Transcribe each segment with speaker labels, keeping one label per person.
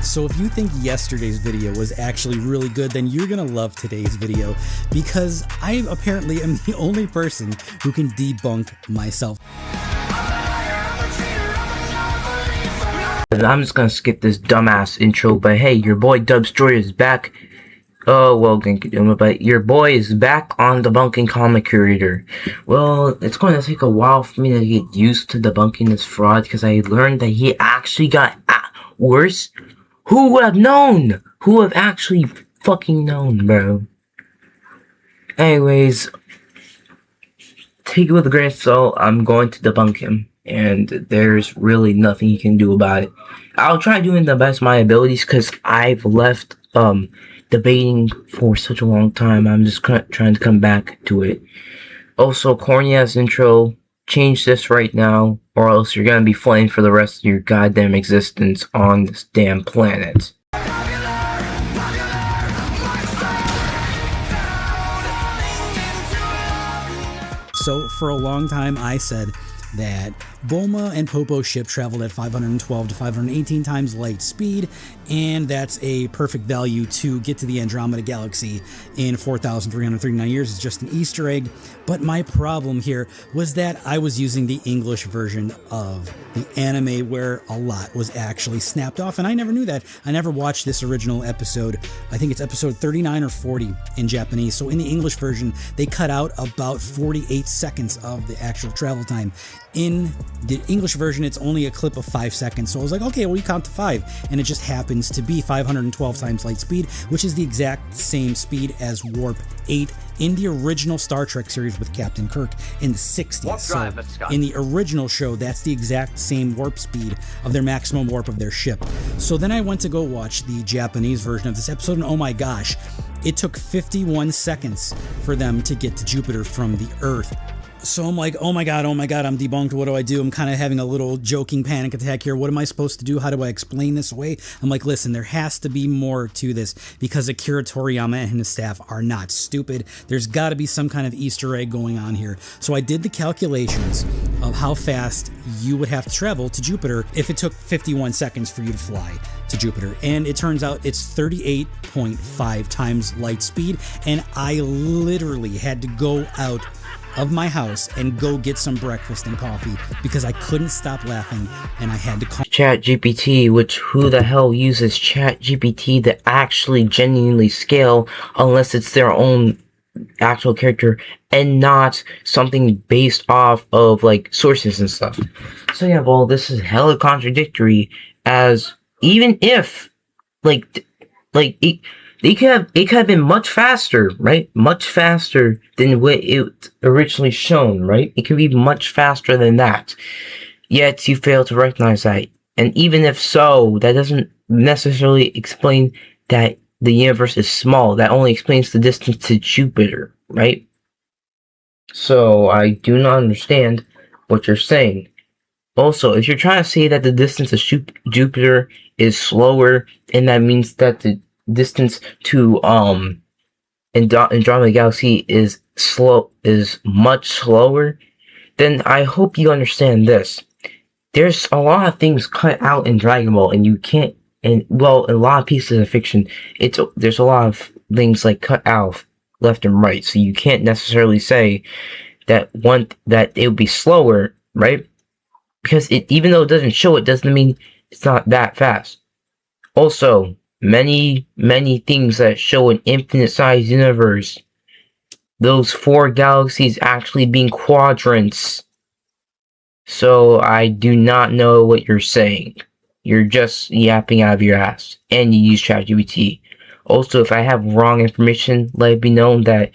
Speaker 1: So if you think yesterday's video was actually really good, then you're gonna love today's video, because I apparently am the only person who can debunk myself.
Speaker 2: I'm just gonna skip this dumbass intro, but hey, your boy Dubstroyer is back. Oh, well, but your boy is back on debunking Comic Curator. Well, it's going to take a while for me to get used to debunking this fraud, because I learned that he actually got worse. Who would have known? Who would have actually fucking known, bro? Anyways, take it with a grain of salt. I'm going to debunk him, and there's really nothing you can do about it. I'll try doing the best of my abilities, because I've left debating for such a long time. I'm just trying to come back to it. Also, corny ass intro. Change this right now, or else you're gonna be flamed for the rest of your goddamn existence on this damn planet.
Speaker 1: So for a long time I said that Bulma and Popo's ship traveled at 512 to 518 times light speed, and that's a perfect value to get to the Andromeda Galaxy in 4,339 years. It's just an Easter egg. But my problem here was that I was using the English version of the anime, where a lot was actually snapped off, and I never knew that. I never watched this original episode. I think it's episode 39 or 40 in Japanese. So in the English version, they cut out about 48 seconds of the actual travel time. In the English version, it's only a clip of 5 seconds. So I was like, okay, well, you count to 5. And it just happens to be 512 times light speed, which is the exact same speed as Warp 8 in the original Star Trek series with Captain Kirk in the 60s. So in the original show, that's the exact same warp speed of their maximum warp of their ship. So then I went to go watch the Japanese version of this episode, and oh my gosh, it took 51 seconds for them to get to Jupiter from the Earth. So I'm like, oh my god, I'm debunked. What do I do? I'm kind of having a little joking panic attack here. What am I supposed to do? How do I explain this away? I'm like, listen, there has to be more to this, because Akira Toriyama and his staff are not stupid. There's got to be some kind of Easter egg going on here. So I did the calculations of how fast you would have to travel to Jupiter if it took 51 seconds for you to fly to Jupiter. And it turns out it's 38.5 times light speed. And I literally had to go out of my house and go get some breakfast and coffee, because I couldn't stop laughing, and I had to call
Speaker 2: ChatGPT, which who the hell uses ChatGPT to actually genuinely scale unless it's their own actual character and not something based off of like sources and stuff. So yeah, well, this is hella contradictory, as even if it could have been much faster, right? Much faster than what it originally shown, right? It could be much faster than that. Yet you fail to recognize that. And even if so, that doesn't necessarily explain that the universe is small. That only explains the distance to Jupiter, right? So I do not understand what you're saying. Also, if you're trying to say that the distance to Jupiter is slower, and that means that the distance to Andromeda Galaxy is much slower, then I hope you understand this. There's a lot of things cut out in Dragon Ball, and you can't, and well, a lot of pieces of fiction, there's a lot of things like cut out left and right, so you can't necessarily say that it would be slower, right? Because even though it doesn't show it, doesn't mean it's not that fast. Also, many things that show an infinite-sized universe, those 4 galaxies actually being quadrants. So I do not know what you're saying. You're just yapping out of your ass, and you use ChatGPT. Also, if I have wrong information, let it be known that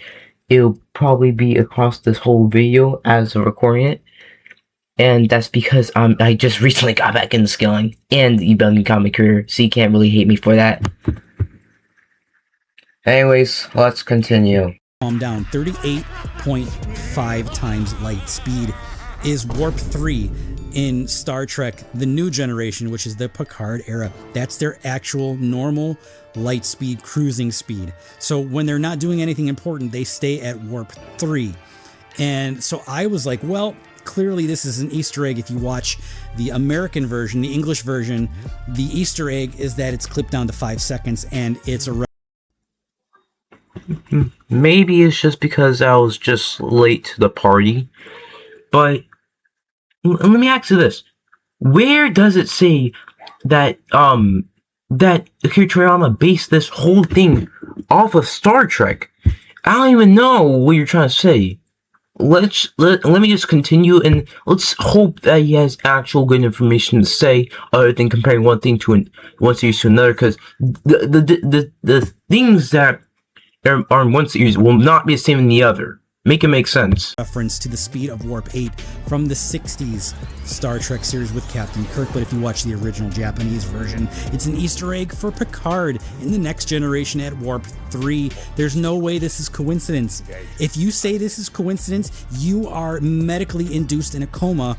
Speaker 2: it'll probably be across this whole video as a recording it. And that's because I just recently got back into scaling and debunking Comic Curator, so you can't really hate me for that. Anyways, let's continue.
Speaker 1: Calm down. 38.5 times light speed is Warp 3 in Star Trek The New Generation, which is the Picard era. That's their actual normal light speed, cruising speed. So when they're not doing anything important, they stay at Warp 3. And so I was like, well, clearly this is an Easter egg. If you watch the American version, the English version, the Easter egg is that it's clipped down to 5 seconds, and it's a...
Speaker 2: Maybe it's just because I was just late to the party, but let me ask you this. Where does it say that that Akira Toriyama based this whole thing off of Star Trek? I don't even know what you're trying to say. Let me just continue, and let's hope that he has actual good information to say, other than comparing one thing to one series to another. Because the things that are in one series will not be the same in the other. Make it make sense.
Speaker 1: Reference to the speed of warp 8 from the 60s Star Trek series with Captain Kirk, but if you watch the original Japanese version, it's an Easter egg for Picard in the Next Generation at warp 3. There's no way this is coincidence. If you say this is coincidence, you are medically induced in a coma,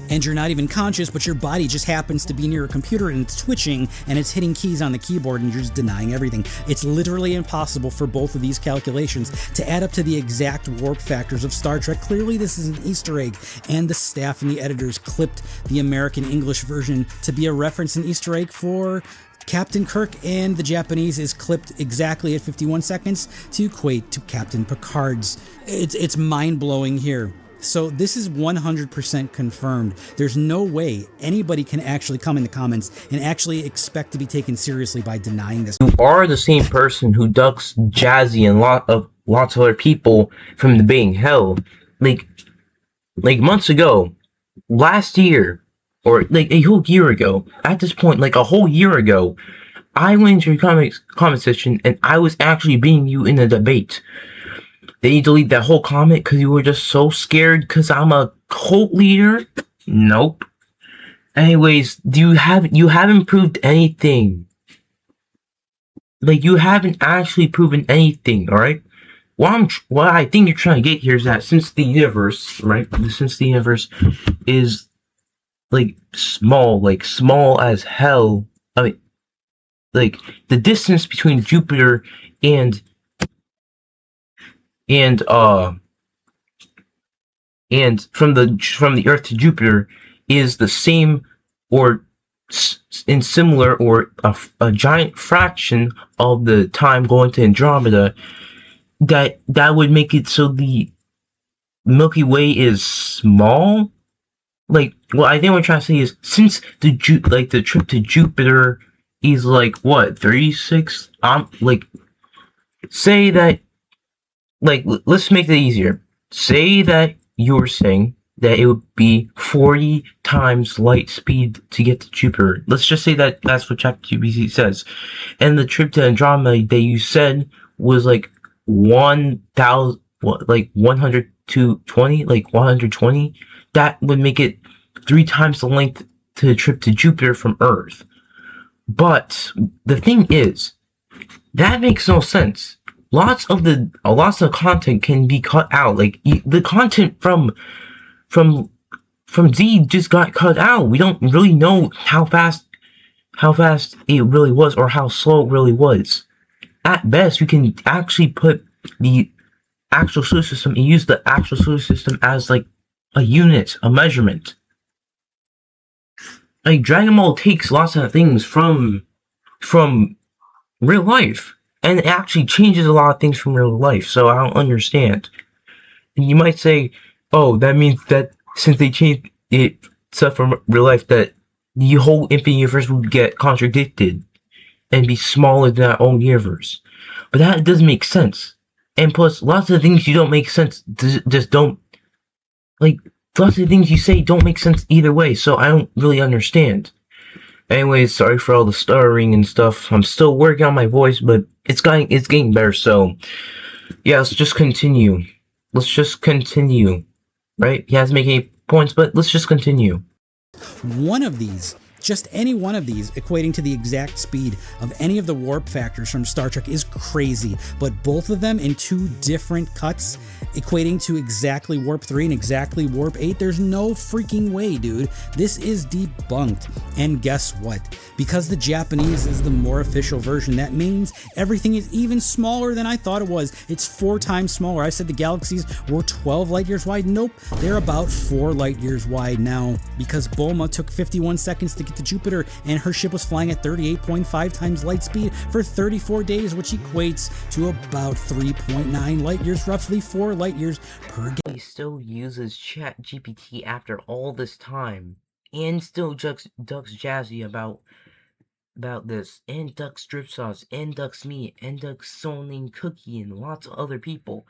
Speaker 1: and you're not even conscious, but your body just happens to be near a computer and it's twitching and it's hitting keys on the keyboard and you're just denying everything. It's literally impossible for both of these calculations to add up to the exact warp factors of Star Trek. Clearly this is an Easter egg, and the staff and the editors clipped the American English version to be a reference and Easter egg for Captain Kirk, and the Japanese is clipped exactly at 51 seconds to equate to Captain Picard's. It's mind-blowing here. So this is 100% confirmed. There's no way anybody can actually come in the comments and actually expect to be taken seriously by denying this.
Speaker 2: You are the same person who ducks Jazzy and lots of other people from debating hell. Like months ago, last year, or like a whole year ago, at this point, like a whole year ago, I went into your comment section and I was actually beating you in a debate. Did you delete that whole comment because you were just so scared because I'm a cult leader? Nope. Anyways, you haven't proved anything. Like, you haven't actually proven anything, alright? What I think you're trying to get here is that since the universe, right? Since the universe is like small as hell. I mean, like the distance between Jupiter and from the Earth to Jupiter is the same or similar or a giant fraction of the time going to Andromeda, that would make it so the Milky Way is small. Like, what I think we're trying to say is, since the trip to Jupiter is like what, 36? Like, say that, like, let's make it easier. Say that you're saying that it would be 40 times light speed to get to Jupiter. Let's just say that that's what ChatGPT says. And the trip to Andromeda that you said was like 1,000, like 120, like 120. That would make it 3 times the length to the trip to Jupiter from Earth. But the thing is, that makes no sense. Lots of content can be cut out. Like, the content from Z just got cut out. We don't really know how fast it really was or how slow it really was. At best, we can actually put the actual solar system and use the actual solar system as like a unit, a measurement. Like, Dragon Ball takes lots of things from real life, and it actually changes a lot of things from real life, so I don't understand. And you might say, oh, that means that since they changed it stuff from real life, that the whole infinite universe would get contradicted and be smaller than our own universe. But that doesn't make sense. And plus, lots of the things you don't make sense just don't, like, lots of the things you say don't make sense either way, so I don't really understand. Anyways, sorry for all the stuttering and stuff. I'm still working on my voice, but it's getting better, so yeah, let's just continue. Right? He hasn't made any points, but let's just continue.
Speaker 1: One of these Just any one of these equating to the exact speed of any of the warp factors from Star Trek is crazy, but both of them in 2 different cuts equating to exactly warp 3 and exactly warp 8, there's no freaking way, dude. This is debunked. And guess what? Because the Japanese is the more official version, that means everything is even smaller than I thought it was. It's 4 times smaller. I said the galaxies were 12 light years wide. Nope, they're about 4 light years wide now, because Bulma took 51 seconds to get to Jupiter and her ship was flying at 38.5 times light speed for 34 days, which equates to about 3.9 light years, roughly 4 light years per galaxy.
Speaker 2: He still uses ChatGPT after all this time, and still ducks Jazzy about this, and ducks Drip Sauce, and ducks me, and ducks Soning Cookie, and lots of other people.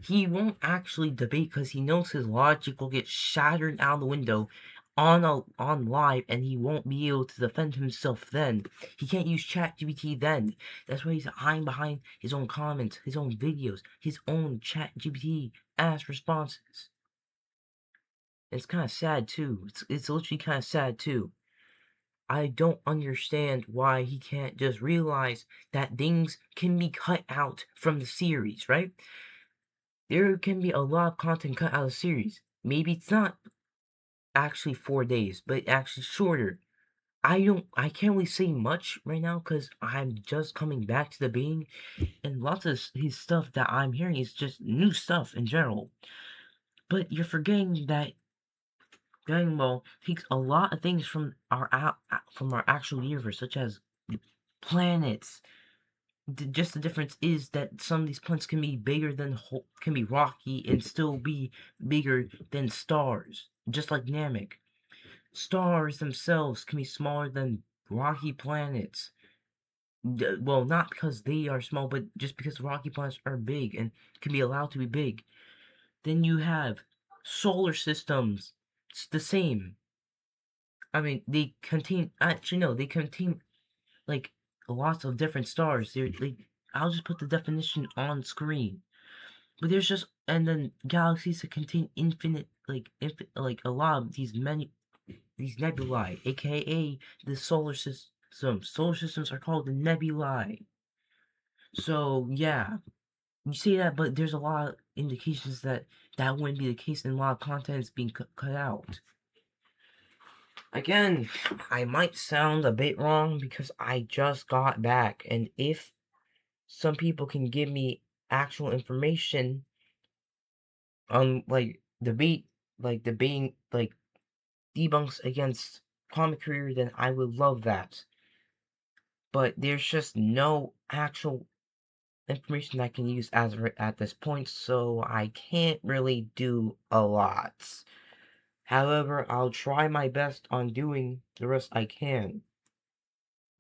Speaker 2: He won't actually debate because he knows his logic will get shattered out the window on live, and he won't be able to defend himself then. He can't use ChatGPT then. That's why he's hiding behind his own comments, his own videos, his own ChatGPT ass responses. It's kind of sad too. It's literally kind of sad too. I don't understand why he can't just realize that things can be cut out from the series, right? There can be a lot of content cut out of the series. Maybe it's not actually 4 days, but actually shorter. I can't really say much right now because I'm just coming back to the being, and lots of his stuff that I'm hearing is just new stuff in general. But you're forgetting that Dragon Ball takes a lot of things from our actual universe, such as planets. Just the difference is that some of these planets can be bigger than can be rocky and still be bigger than stars, just like Namek. Stars themselves can be smaller than rocky planets. Well, not because they are small, but just because rocky planets are big and can be allowed to be big. Then you have solar systems. It's the same. I mean, they contain. Actually, no, they contain like lots of different stars. I'll just put the definition on screen. But there's just, and then galaxies that contain infinite, like a lot of these nebulae, aka the solar system. Solar systems are called the nebulae. So yeah, you say that, but there's a lot of indications that wouldn't be the case, and a lot of content is being cut out. Again, I might sound a bit wrong because I just got back, and if some people can give me actual information on debating debunks against comic career, then I would love that. But there's just no actual information I can use at this point, so I can't really do a lot. However, I'll try my best on doing the rest I can.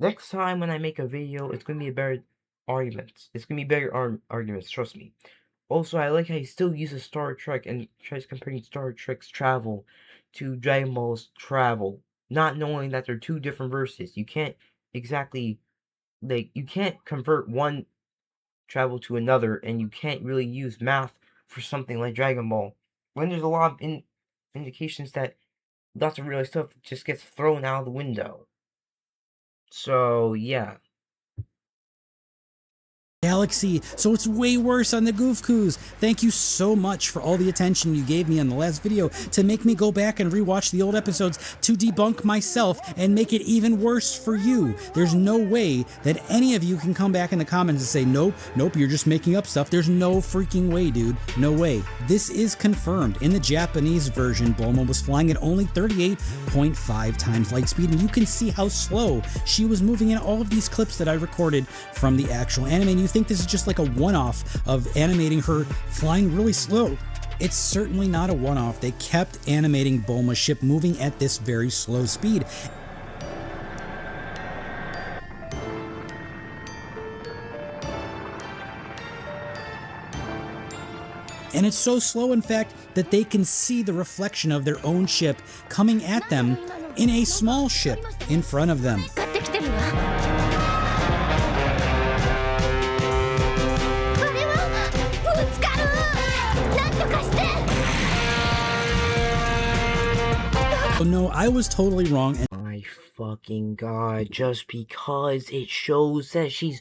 Speaker 2: Next time when I make a video, it's gonna be a better arguments. It's gonna be better arguments, trust me. Also, I like how he still uses Star Trek and tries comparing Star Trek's travel to Dragon Ball's travel, not knowing that they're 2 different verses. You can't exactly, you can't convert one travel to another, and you can't really use math for something like Dragon Ball, when there's a lot of indications that lots of real stuff just gets thrown out of the window. So, yeah.
Speaker 1: Galaxy, so it's way worse on the Goofcoos. Thank you so much for all the attention you gave me on the last video to make me go back and rewatch the old episodes to debunk myself and make it even worse for you. There's no way that any of you can come back in the comments and say, nope, you're just making up stuff. There's no freaking way, dude. No way. This is confirmed. In the Japanese version, Bulma was flying at only 38.5 times light speed, and you can see how slow she was moving in all of these clips that I recorded from the actual anime. And you think this is just like a one-off of animating her flying really slow. It's certainly not a one-off. They kept animating Bulma's ship moving at this very slow speed. And it's so slow, in fact, that they can see the reflection of their own ship coming at them in a small ship in front of them. Oh no, I was totally wrong.
Speaker 2: I fucking fucking god, just because it shows that she's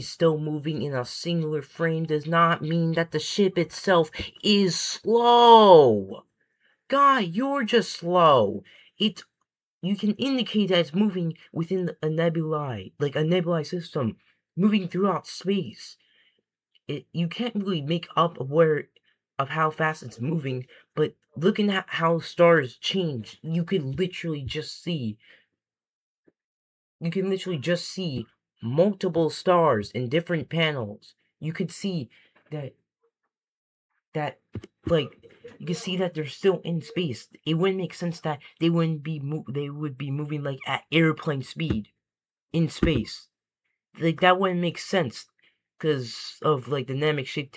Speaker 2: still moving in a singular frame does not mean that the ship itself is slow. Guy, you're just slow. You can indicate that it's moving within a nebulae, like a nebulae system, moving throughout space. You can't really make up of how fast it's moving, but looking at how stars change, you can literally just see multiple stars in different panels. You could see that like you can see that they're still in space. It wouldn't make sense that they would be moving like at airplane speed in space. Like that wouldn't make sense because of like dynamic ship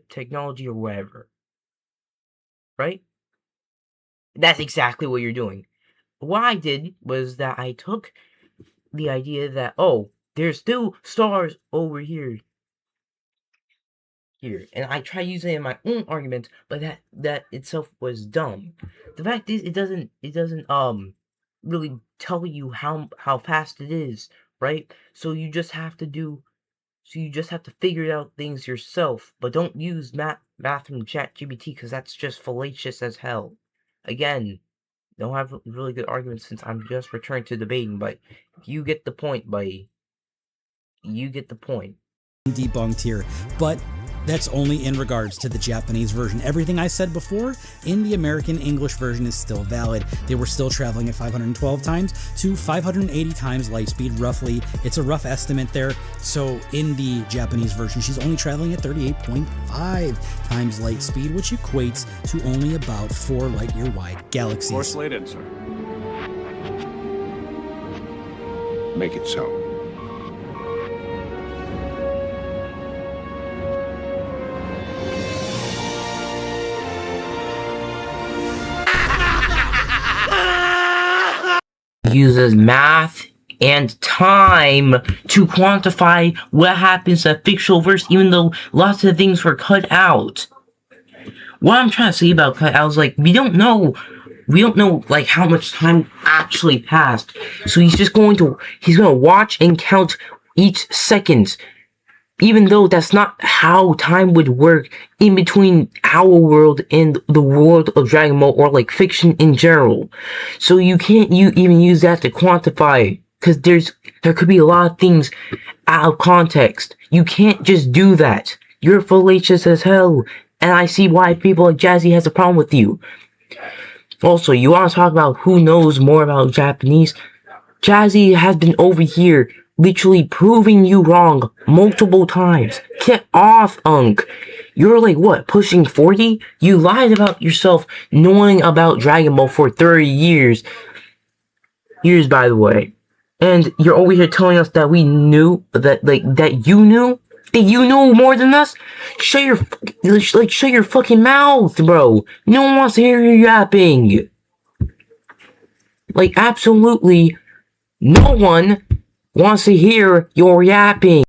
Speaker 2: technology or whatever. Right? That's exactly what you're doing. What I did was that I took the idea that, oh, there's still stars over here, and I try using it in my own argument, but that itself was dumb. The fact is, it doesn't really tell you how fast it is, right? So you just have to figure out things yourself, but don't use math from ChatGPT because that's just fallacious as hell. Again, don't have really good arguments since I'm just returning to debating, but you get the point, buddy. You get the point.
Speaker 1: Debunked here, but that's only in regards to the Japanese version. Everything I said before in the American English version is still valid. They were still traveling at 512 times to 580 times light speed, roughly. It's a rough estimate there. So in the Japanese version, she's only traveling at 38.5 times light speed, which equates to only about 4 light-year wide galaxies.
Speaker 3: Course laid in, sir. Make it so.
Speaker 2: Uses math and time to quantify what happens in a fictional verse, even though lots of things were cut out. What I'm trying to say about cut out is like we don't know like how much time actually passed. So he's gonna watch and count each second. Even though that's not how time would work in between our world and the world of Dragon Ball or like fiction in general. So you can't even use that to quantify, because there could be a lot of things out of context. You can't just do that. You're fallacious as hell, and I see why people like Jazzy has a problem with you. Also, you want to talk about who knows more about Japanese? Jazzy has been over here literally proving you wrong multiple times. Get off, Unk. You're like, what, pushing 40? You lied about yourself knowing about Dragon Ball for 30 years. Years, by the way. And you're over here telling us that we knew, that you knew more than us? Shut your fucking mouth, bro. No one wants to hear you yapping. Like, absolutely no one wants to hear your yapping.